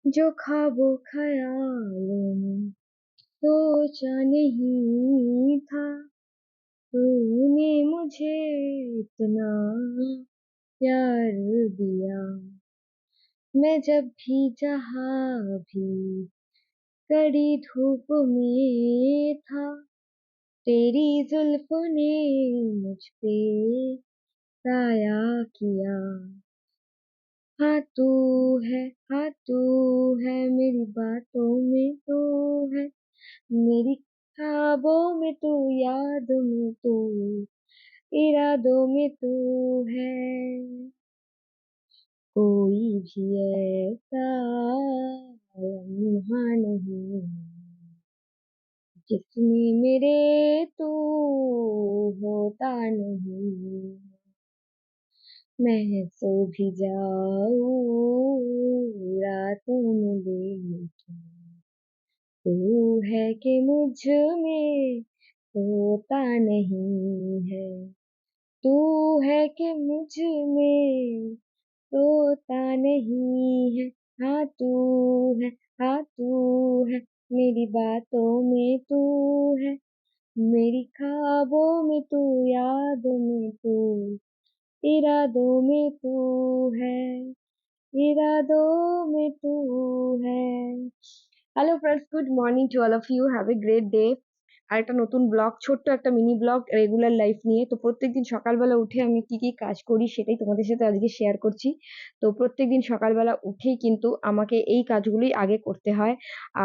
जो ख्वाबों ख्यालों में सोचा नहीं था, तूने मुझे इतना प्यार दिया। मैं जब भी जहाँ भी कड़ी धूप में था, तेरी जुल्फों ने मुझ पे साया किया। हाँ तू है, हाँ तू है, मेरी बातों में तू है, मेरी ख्वाबों में तू, यादों में तू, इरादों में तू है। कोई भी ऐसा लम्हा नहीं जिसमें मेरे तू होता नहीं। मैं सो भी जाऊं रातों में, लेकिन तू है कि मुझ में सोता नहीं है। तू है कि मुझ में सोता नहीं है। हाँ तू है, हाँ तू है, मेरी बातों में तू है, मेरी ख्वाबों में तू, यादों में तू, इरादों में तू है, इरादों में तू है। Hello friends, good morning to all of you, have a great day. আর একটা নতুন ব্লগ, ছোট্ট একটা মিনি ব্লগ রেগুলার লাইফ নিয়ে। তো প্রত্যেকদিন সকালবেলা উঠে আমি কি কি কাজ করি সেটাই তোমাদের সাথে আজকে শেয়ার করছি। তো প্রত্যেকদিন সকালবেলা উঠেই কিন্তু আমাকে এই কাজগুলোই আগে করতে হয়।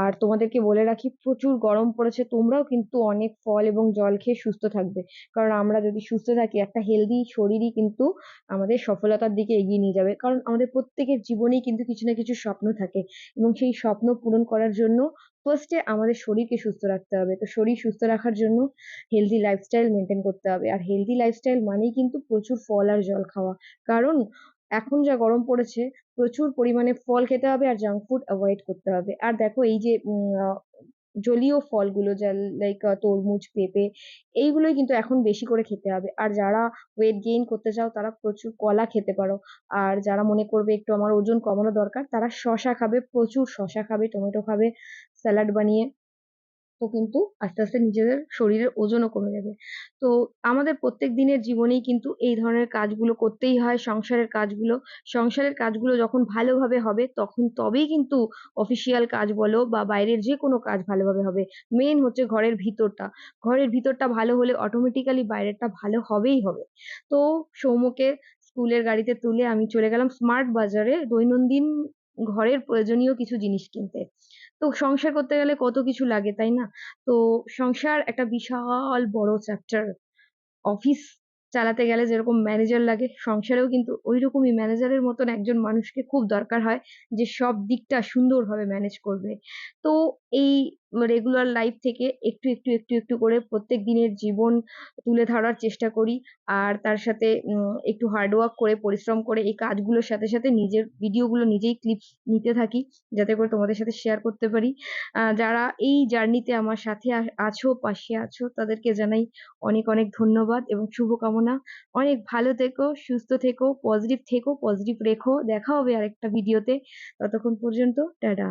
আর তোমাদেরকে বলে রাখি, প্রচুর গরম পড়েছে, তোমরাও কিন্তু অনেক ফল এবং জল খেয়ে সুস্থ থাকবে। কারণ আমরা যদি সুস্থ থাকি, একটা হেলদি শরীরই কিন্তু আমাদের সফলতার দিকে এগিয়ে নিয়ে যাবে। কারণ আমাদের প্রত্যেকের জীবনেই কিন্তু কিছু না কিছু স্বপ্ন থাকে, এবং সেই স্বপ্ন পূরণ করার জন্য ফার্স্টে আমাদের শরীরকে সুস্থ রাখতে হবে। তো শরীর সুস্থ রাখার জন্য হেলদি লাইফস্টাইল মেনটেন করতে হবে। আর হেলদি লাইফস্টাইল মানেই কিন্তু প্রচুর ফল আর জল খাওয়া। কারণ এখন যা গরম পড়েছে, প্রচুর পরিমাণে ফল খেতে হবে আর জাঙ্ক ফুড অ্যাভয়েড করতে হবে। আর দেখো এই যে জলীয় ফলগুলো যা লাইক তরমুজ, পেঁপে, এইগুলোই কিন্তু এখন বেশি করে খেতে হবে। আর যারা ওয়েট গেইন করতে চাও তারা প্রচুর কলা খেতে পারো। আর যারা মনে করবে একটু আমার ওজন কমানো দরকার, তারা শশা খাবে, প্রচুর শশা খাবে, টমেটো খাবে স্যালাড বানিয়ে। তো কিন্তু আস্তে আস্তে নিজেদের শরীরের ওজনও কমে যাবে। তো আমাদের প্রত্যেক দিনের জীবনেই কিন্তু এই ধরনের কাজগুলো করতেই হয়, সংসারের কাজগুলো। সংসারের কাজগুলো যখন ভালোভাবে হবে তখন তবেই কিন্তু অফিসিয়াল কাজ বলো বা বাইরের যে কোনো কাজ ভালোভাবে হবে। মেন হচ্ছে ঘরের ভিতরটা। ঘরের ভিতরটা ভালো হলে অটোমেটিক্যালি বাইরেরটা ভালো হবেই হবে। তো সৌম্যকে স্কুলের গাড়িতে তুলে আমি চলে গেলাম স্মার্ট বাজারে দৈনন্দিন ঘরের প্রয়োজনীয় কিছু জিনিস কিনতে। তো সংসার করতে গেলে কত কিছু লাগে, তাই না? তো সংসার একটা বিশাল বড় চ্যাপ্টার। অফিস চালাতে গেলে যেরকম ম্যানেজার লাগে, সংসারেও কিন্তু ওইরকমই ম্যানেজারের মতন একজন মানুষকে খুব দরকার হয়, যে সব দিকটা সুন্দরভাবে ম্যানেজ করবে। তো এই রেগুলার লাইফ থেকে একটু একটু একটু একটু করে প্রত্যেক দিনের জীবন তুলে ধরার চেষ্টা করি। আর তার সাথে একটু হার্ডওয়ার্ক করে, পরিশ্রম করে এই কাজগুলোর সাথে সাথে নিজের ভিডিওগুলো নিজেই ক্লিপস নিতে থাকি, যাতে করে তোমাদের সাথে শেয়ার করতে পারি। যারা এই জার্নিতে আমার সাথে আছো, পাশে আছো, তাদেরকে জানাই অনেক অনেক ধন্যবাদ এবং শুভকামনা। অনেক ভালো থেকো, সুস্থ থেকো, পজিটিভ রেখো। দেখা হবে আরেকটা ভিডিওতে। ততক্ষণ পর্যন্ত টাটা।